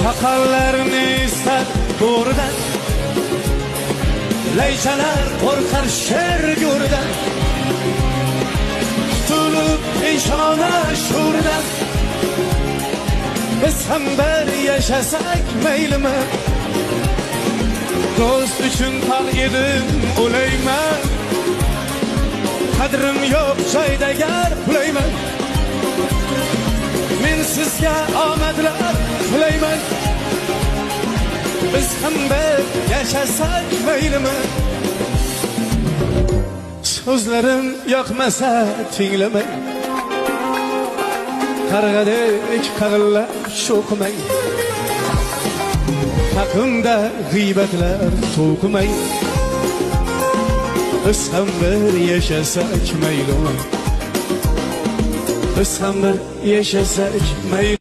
Şakallarını istar doğrudan, leyçalar korkar şer görden, tutulup peyşana şuradan. Biz hem bir yaşasak meylimi, dost üçün tağ edip olayman. Kadrim yok joyda gar pulayman. Men sizga omadlar tilayman. Biz ham bir yaşasak meylimi, so'zlarim yoqmasa tinglamang. Qarg'adek qag'illab sho'qimang. Haqimda g'iybatlar to'qimang. Biz ham bir yaşasak meylimi, biz ham bir yaşasak meylimi.